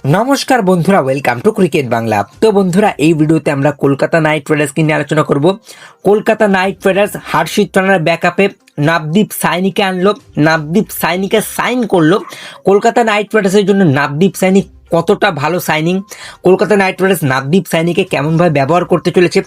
নমস্কার বন্ধুরা, welcome to cricket Bangla. তো বন্ধুরা, এই ভিডিওতে আমরা কলকাতা নাইট রাইডার্সকে নিয়ে আলোচনা করব। কলকাতা নাইট রাইডার্স হর্ষিত রানার ব্যাকআপে নবদীপ সাইনিকে আনলো, নবদীপ সাইনিকে সাইন করলো। কলকাতা নাইট রাইডার্সের জন্য নবদীপ সাইনি কতটা ভালো signing, Kolkata night riders Navdeep সাইনিকে কেমনভাবে ব্যবহার করতে চলেছে,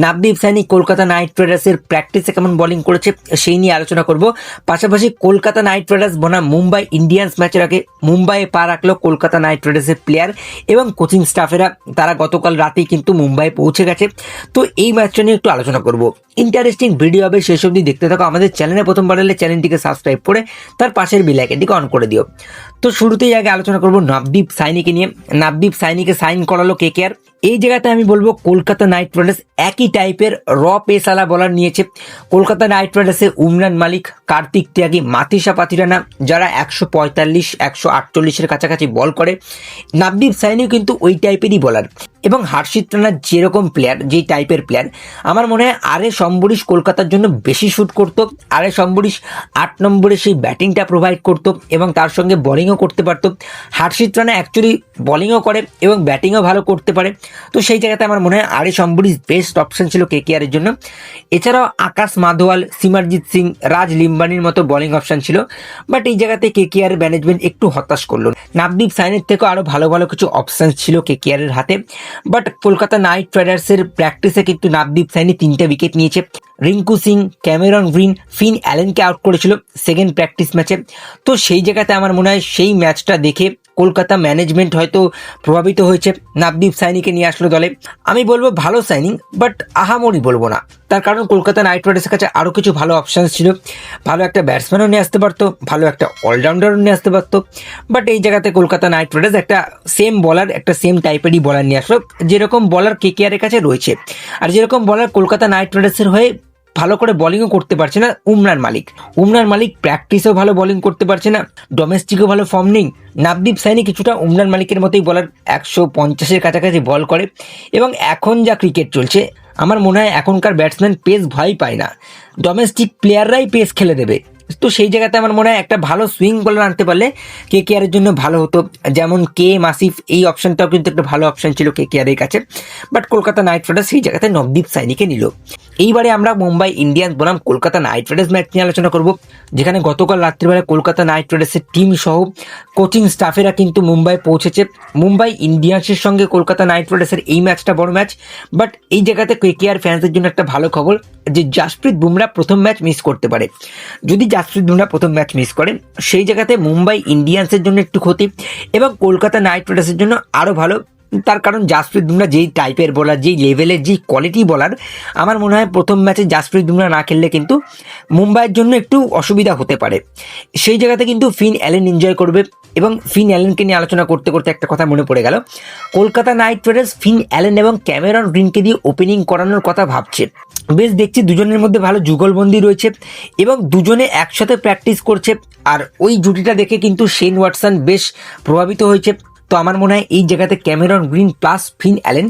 নবদীপ সাইনি কলকাতা নাইট রাইডার্সের প্র্যাকটিসে কেমন বোলিং করেছে সেই নিয়ে আলোচনা করব। পাশাপাশি কলকাতা নাইট রাইডার্স বনাম মুম্বাই ইন্ডিয়ান্স ম্যাচের আগে মুম্বাইয়ে পা রাখলো কলকাতা নাইট রাইডার্সের প্লেয়ার এবং কোচিং স্টাফেরা। তারা গতকাল রাতেই কিন্তু মুম্বাই পৌঁছে গেছে। তো এই ম্যাচটা নিয়ে একটু আলোচনা করব। ইন্টারেস্টিং ভিডিও হবে, শেষ অবধি দেখতে থাকো। আমাদের চ্যানেলে প্রথমবার এলে চ্যানেলটিকে সাবস্ক্রাইব করে তার পাশের বেল আইকনটিকে অন করে দিও। তো শুরুতেই আগে আলোচনা করব নবদীপ সাইনিকে নিয়ে। নবদীপ সাইনিকে সাইন করালো কেকেআর। এই জায়গাতে আমি বলবো কলকাতা নাইট রাইডার্স একই টাইপের পেসালা বলার নিয়েছে। কলকাতা নাইট রাইডার্সে উমরান মালিক, কার্তিক ত্যাগী, মাথিসা পাতিরানা, যারা 145 148-এর কাছাকাছি বল করে। নবদীপ সাইনিও কিন্তু ওই টাইপেরই বলার। এবং হর্ষিত রানা যেরকম প্লেয়ার, যেই টাইপের প্লেয়ার, আমার মনে হয় আরএস অম্বরীশ কলকাতার জন্য বেশি শুট করতো। আরএস অম্বরীশ 8 নম্বরে সেই ব্যাটিংটা প্রোভাইড করতো এবং তার সঙ্গে বোলিংও করতে পারতো। হর্ষিত রানা অ্যাকচুয়ালি বোলিংও করে এবং ব্যাটিংও ভালো করতে পারে। তো সেই জায়গাতে আমার মনে হয় আরএস অম্বরীশ বেস্ট অপশন ছিল কেকেআরের জন্য। এছাড়াও আকাশ মাধওয়াল, সিমরজিৎ সিং, রাজ লিম্বানির মতো বোলিং অপশন ছিল। বাট এই জায়গাতে কেকেআর ম্যানেজমেন্ট একটু হতাশ করলো। নবদীপ সাইনির থেকেও আরও ভালো ভালো কিছু অপশন ছিল কেকেআরের হাতে। বাট কলকাতা নাইট রাইডার্সের প্র্যাকটিসে কিন্তু নবদীপ সাইনি 3টে উইকেট নিয়েছে। রিঙ্কু সিং, ক্যামেরন গ্রিন, ফিন অ্যালেনকে আউট করেছিল সেকেন্ড প্র্যাকটিস ম্যাচে। তো সেই জায়গাতে আমার মনে হয় সেই ম্যাচটা দেখে কলকাতা ম্যানেজমেন্ট হয়তো প্রভাবিত হয়েছে, নবদীপ সাইনিকে নিয়ে আসলো দলে। আমি বলবো ভালো সাইনিং, বাট আহামরি বলবো না। তার কারণ কলকাতা নাইট রাইডার্সের কাছে আরও কিছু ভালো অপশানস ছিল। ভালো একটা ব্যাটসম্যানও নিয়ে আসতে পারতো, ভালো একটা অলরাউন্ডারও নিয়ে আসতে পারতো। বাট এই জায়গাতে কলকাতা নাইট রাইডার্স একটা সেম বলার, একটা সেম টাইপেরই বলার নিয়ে আসলো, যেরকম বলার কেকেআরের কাছে রয়েছে। আর যেরকম বলার কলকাতা নাইট রাইডার্সের হয়ে ভালো করে বোলিংও করতে পারছে না উমরান মালিক। উমরান মালিক প্র্যাকটিসেও ভালো বোলিং করতে পারছে না, ডোমেস্টিকও ভালো ফর্ম নেই। নবদীপ সাইনি কিছুটা উমরান মালিকের মতোই বলার, 150-এর কাছাকাছি বল করে। এবং এখন যা ক্রিকেট চলছে, আমার মনে হয় এখনকার ব্যাটসম্যান পেস ভয় পায় না, ডোমেস্টিক প্লেয়াররাই পেস খেলে দেবে। তো সেই জায়গাতে আমার মনে হয় একটা ভালো সুইং বলার আনতে পারলে কেকেআরের জন্য ভালো হতো। যেমন আসিফ, এই অপশনটাও কিন্তু একটা ভালো অপশন ছিল কেকেআরের কাছে। বাট কলকাতা নাইট রাইডার্স সেই জায়গাতে নবদীপ সাইনিকে নিল। এইবারে আমরা মুম্বাই ইন্ডিয়ান্স বনাম কলকাতা নাইট রাইডার্স ম্যাচ নিয়ে আলোচনা করব, যেখানে গতকাল রাত্রিবেলা কলকাতা নাইট রাইডার্সের টিম সহ কোচিং স্টাফেরা কিন্তু মুম্বাই পৌঁছেছে। মুম্বাই ইন্ডিয়ান্সের সঙ্গে কলকাতা নাইট রাইডার্সের এই ম্যাচটা বড় ম্যাচ। বাট এই জায়গাতে কেকেআর ফ্যান্সদের জন্য একটা ভালো খবর যে জাসপ্রীত বুমরা প্রথম ম্যাচ মিস করতে পারে। যদি জাসপ্রীত বুমরা প্রথম ম্যাচ মিস করে, সেই জায়গাতে মুম্বাই ইন্ডিয়ান্সের জন্য একটু ক্ষতি এবং কলকাতা নাইট রাইডার্সের জন্য আরও ভালো। তার কারণ জাসপ্রীত বুমরা যেই টাইপের বলার, যেই লেভেলের, যেই কোয়ালিটি বলার, আমার মনে হয় প্রথম ম্যাচে জাসপ্রীত বুমরা না খেললে কিন্তু মুম্বাইয়ের জন্য একটু অসুবিধা হতে পারে। সেই জায়গাতে কিন্তু ফিন অ্যালেন এনজয় করবে। এবং ফিন অ্যালেনকে নিয়ে আলোচনা করতে করতে একটা কথা মনে পড়ে গেল, Kolkata night Riders Finn Allen এবং ক্যামেরন গ্রিনকে দিয়ে ওপেনিং করানোর কথা ভাবছে। বেশ দেখছি দুজনের মধ্যে ভালো যুগলবন্দি রয়েছে এবং দুজনে একসাথে প্র্যাকটিস করছে। আর ওই জুটিটা দেখে কিন্তু শেন ওয়াটসন বেশ প্রভাবিত হয়েছে। তো আমার মনে হয় এই জায়গাতে Cameron Green plus Finn Allen,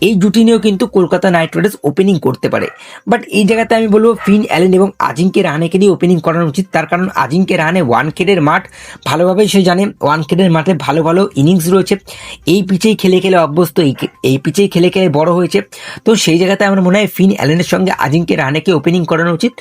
এই জুটি নিয়েও কিন্তু কলকাতা নাইট রাইডার্স ওপেনিং করতে পারে। বাট এই জায়গাতে আমি বলবো ফিন অ্যালেন এবং আজিঙ্কে রাহানেকে দিয়ে ওপেনিং করানো উচিত। তার কারণ আজিঙ্কে রাহানে ওয়ানখেডের মাঠ ভালোভাবেই সে জানে, ওয়ানখেডের মাঠে ভালো ভালো ইনিংস রয়েছে। এই পিচেই খেলে খেলে অভ্যস্ত, এই পিচেই খেলে খেলে বড় হয়েছে। তো সেই জায়গাতে আমার মনে হয় ফিন অ্যালেনের সঙ্গে আজিঙ্কে রাহানেকে ওপেনিং করানো উচিত।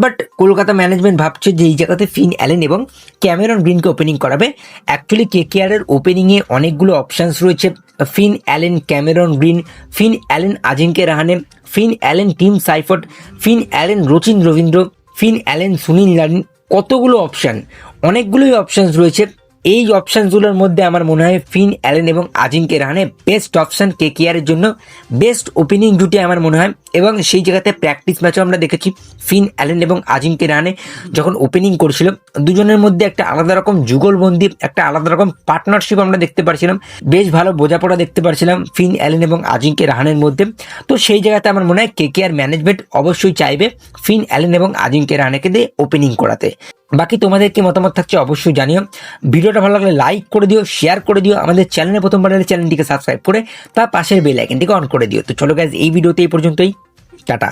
বাট কলকাতা ম্যানেজমেন্ট ভাবছে যে এই জায়গাতে ফিন অ্যালেন এবং ক্যামেরন গ্রিনকে ওপেনিং করাবে। অ্যাকচুয়ালি কেকেআরের ওপেনিংয়ে অনেকগুলো অপশানস রয়েছে, Finn Allen, Cameron Green, Finn Allen Ajinkya Rahane, Finn Allen Tim Seifert, Finn Allen Rachin Ravindra, Finn Allen Sunil Narine, কতগুলো অপশান, অনেকগুলোই অপশানস রয়েছে। এই অপশানসগুলোর মধ্যে আমার মনে হয় ফিন অ্যালেন এবং আজিঙ্কে রাহানে বেস্ট অপশান কেকেআরের জন্য, বেস্ট ওপেনিং জুটি আমার মনে হয়। এবং সেই জায়গাতে প্র্যাকটিস ম্যাচও আমরা দেখেছি ফিন অ্যালেন এবং আজিঙ্কে রাহানে যখন ওপেনিং করছিল, দুজনের মধ্যে একটা আলাদা রকম যুগলবন্দি, একটা আলাদা রকম পার্টনারশিপ আমরা দেখতে পারছিলাম। বেশ ভালো বোঝাপড়া দেখতে পারছিলাম ফিন অ্যালেন এবং আজিঙ্কে রাহানের মধ্যে। তো সেই জায়গাতে আমার মনে হয় কেকেআর ম্যানেজমেন্ট অবশ্যই চাইবে ফিন অ্যালেন এবং আজিঙ্কে রাহানেকে দিয়ে ওপেনিং করাতে। বাকি তোমাদের কি মতামত থাকছে অবশ্যই জানিও। ভিডিওটা ভালো লাগলে লাইক করে দিও, শেয়ার করে দিও। আমাদের চ্যানেলে প্রথমবার এলে চ্যানেলটিকে সাবস্ক্রাইব করে তার পাশের বেল আইকনটিকে অন করে দিও। তো চলো গাইজ, এই ভিডিওতে এই পর্যন্তই, টাটা।